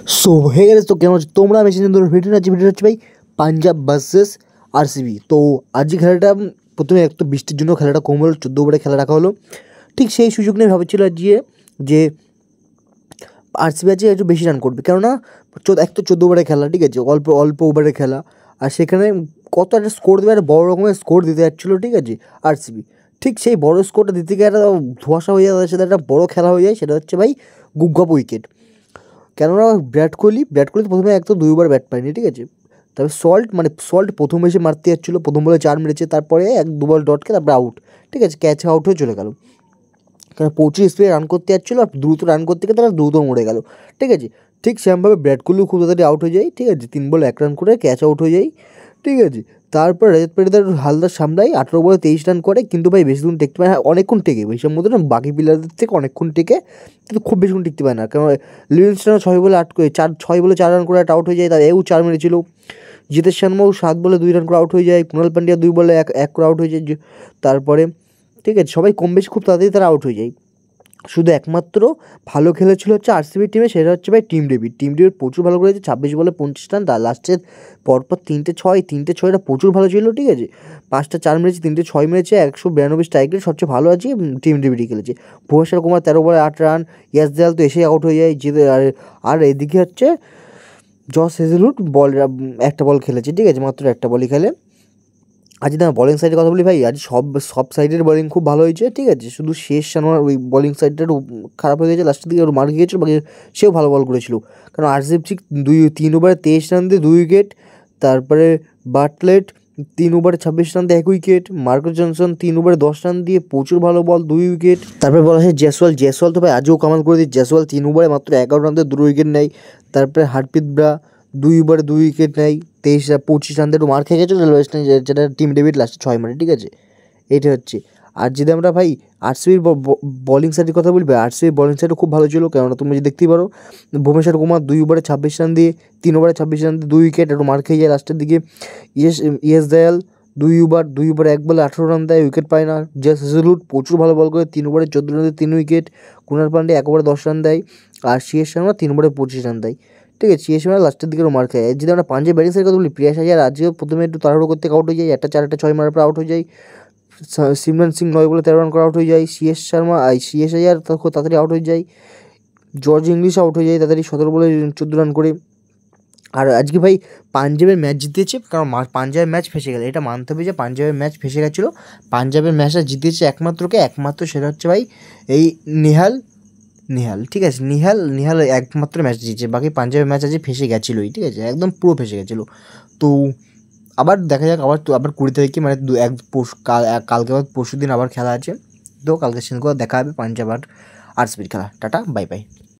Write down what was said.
So হয়ে গেলে তো কেমন হচ্ছে তোমরা মেশিন ভিডিও হচ্ছে ভাই পাঞ্জাব ভার্সেস আরসিবি। তো আজকে খেলাটা প্রথমে এক তো বৃষ্টির জন্য খেলাটা কম হলো, 14 ওভারে খেলা রাখা হলো। ঠিক সেই সুযোগ নিয়ে ভাবছিল আজকে যে আরসিবি আজকে একটু বেশি রান করবে, কেননা এক তো 14 ওভারে খেলা, ঠিক আছে, অল্প অল্প ওভারে খেলা, আর সেখানে কত একটা স্কোর দেবে, একটা বড় রকমের স্কোর দিতে যাচ্ছিলো, ঠিক আছে আরসিবি। ঠিক সেই বড় স্কোরটা দিতে গিয়ে একটা ধোঁয়াশা হয়ে যায়, তাদের সাথে একটা বড় খেলা হয়ে যায়, সেটা হচ্ছে ভাই গুগ্গাপ উইকেট। কেননা বিরাট কোহলি তো প্রথমে এক তো 2 ওভার ব্যাট পায়নি, ঠিক আছে। তবে সল্ট প্রথম এসে মারতে যাচ্ছিলো, প্রথম বলে 4 মেরেছে, তারপরে 1-2 বল ডটকে তারপরে আউট, ঠিক আছে, ক্যাচে আউট হয়ে চলে গেল। কারণ প্রচুর স্পিডে রান করতে যাচ্ছিলো, আর দ্রুত রান করতে গিয়ে তারা দ্রুত মরে গেল, ঠিক আছে। ঠিক সেরকমভাবে বিরাট কোহলিও খুব তাড়াতাড়ি আউট হয়ে যায়, ঠিক আছে, 3 বলে 1 রান করে ক্যাচ আউট হয়ে যায়, ঠিক আছে। তারপর রজত পাটিদার হালদার সামলায় 18 বলে 23 রান করে, কিন্তু ভাই বেশি দিন টেকতে পারে না, অনেকক্ষণ টেকে এইসব মধ্যে না, বাকি প্লেয়ারদের থেকে অনেকক্ষণ টেকে, কিন্তু খুব বেশিক্ষণ টিকতে পারে না। কারণ লিভিংস্টনও 6 বলে 4 রান করে আউট হয়ে যায়, তার এও 4 মেরেছিল। জিতেশ শর্মাও 7 বলে 2 রান করে আউট হয়ে যায়, কুণাল পান্ডিয়া 2 বলে 1 করে আউট হয়ে যায়। তারপরে ঠিক আছে, সবাই কম বেশি খুব তাড়াতাড়ি তারা আউট হয়ে যায়। শুধু একমাত্র ভালো খেলেছিল হচ্ছে আরসিবি টিমে, সেটা হচ্ছে ভাই টিম ডেভিড প্রচুর ভালো করেছে, 26 বলে 25 রান, তার লাস্টের পরপর 3টে 6টা প্রচুর ভালো ছিল, ঠিক আছে। 5টা 4 মেরেছে, 3টে 6 মেরেছে, 192 স্ট্রাইক রেট, সবচেয়ে ভালো আছে টিম ডেভিডই খেলেছে। ভুবনেশ্বর কুমার 13 বলে 8 রান, ইয়াস দেয়াল তো এসেই আউট হয়ে যায়, আর এদিকে হচ্ছে জস হেজেলউড একটা বল খেলেছে, ঠিক আছে, মাত্র একটা বলই খেলে। আজ যদি আমি বলিং সাইডের কথা বলি ভাই, আজ সব সাইডের বলিং খুব ভালো হয়েছে, ঠিক আছে। শুধু শেষ শর্মার ওই বলিং সাইডটা একটু খারাপ হয়ে গেছে, লাস্টের দিকে মার গিয়েছিল, বাকি সেও ভালো বল করেছিল। কারণ আরসিবি ঠিক 3 ওভারে 23 রান দিয়ে 2 উইকেট, তারপরে বাটলেট 3 ওভারে 26 রান দিয়ে 1 উইকেট, মার্কাস জনসন 3 ওভারে 10 রান দিয়ে প্রচুর ভালো বল 2 উইকেট। তারপরে বলা হয় জয়সওয়াল তো ভাই আজও কামাল করে দিচ্ছে, জয়সওয়াল 3 ওভারে মাত্র 11 রান দিয়ে 2 উইকেট নেয়। তারপরে হারপ্রীত ব্রা 2 ওভারে 2 উইকেট নেয়, 25 রান দিয়ে একটু মার খেয়ে গেছিলো যেটা টিম ডেভিড লাস্টে 6 মারে, ঠিক আছে। এইটা হচ্ছে। আর যদি আমরা ভাই আরসিবির বলিং সাইডের কথা বলবে, আরসিবির বলিং সাইডও খুব ভালো ছিল, কেননা তুমি যদি দেখতেই পারো ভুবনেশ্বর কুমার 2 ওভারে 26 রান দিয়ে 3 ওভারে 26 রান দিয়ে 2 উইকেট, একটু মার খেয়ে যায় লাস্টের দিকে। ইয়েস দয়াল 2 ওভার 1 বলে 18 রান দেয়, উইকেট পায় না। জস হেজেলউড প্রচুর ভালো বল করে, 3 ওভারে 14 রান দিয়ে 3 উইকেট। কুণাল পান্ডে 1 ওভারে 10 রান দেয়, আর সিএস শর্মা 3 ওভারে 25 রান দেয়, ঠিক আছে। সিএস শর্মা লাস্টের দিকে মার খায়। যদি আমরা পাঞ্জাব ব্যাটিং সাইডের কথা বলি, প্রিয়াস আইয়ার আজকেও প্রথমে একটু তাড়াহুড়ো করতে আউট হয়ে যায়, 1টা 4 একটা 6 মারার পর আউট হয়ে যায়। সিমরান সিং 9 বলে 13 রান করে আউট হয়ে যায়। সিএস আইয়ার খুব তাড়াতাড়ি আউট হয়ে যায়। জর্জ ইংলিশ আউট হয়ে যায় তাড়াতাড়ি 17 বলে 14 রান করে। আর আজকে ভাই পাঞ্জাবের ম্যাচ জিতেছে, কারণ পাঞ্জাবের ম্যাচ ফেসে গেল, এটা মানতে হবে যে পাঞ্জাবের ম্যাচ ফেসে গেছিলো। পাঞ্জাবের ম্যাচটা জিতেছে একমাত্র সেটা হচ্ছে ভাই এই নিহাল, ঠিক আছে, নিহাল একমাত্র ম্যাচ জিতেছে, বাকি পাঞ্জাবের ম্যাচ আজকে ফেসে গেছিলোই, ঠিক আছে, একদম পুরো ফেসে গেছিলো। তো আবার দেখা যাক, আবার 20 তারিখে মানে কালকে আবার পরশু দিন আবার খেলা আছে। তো কালকে সঙ্গে দেখা হবে পাঞ্জাব আর আরসিবির খেলা। Tata bye bye.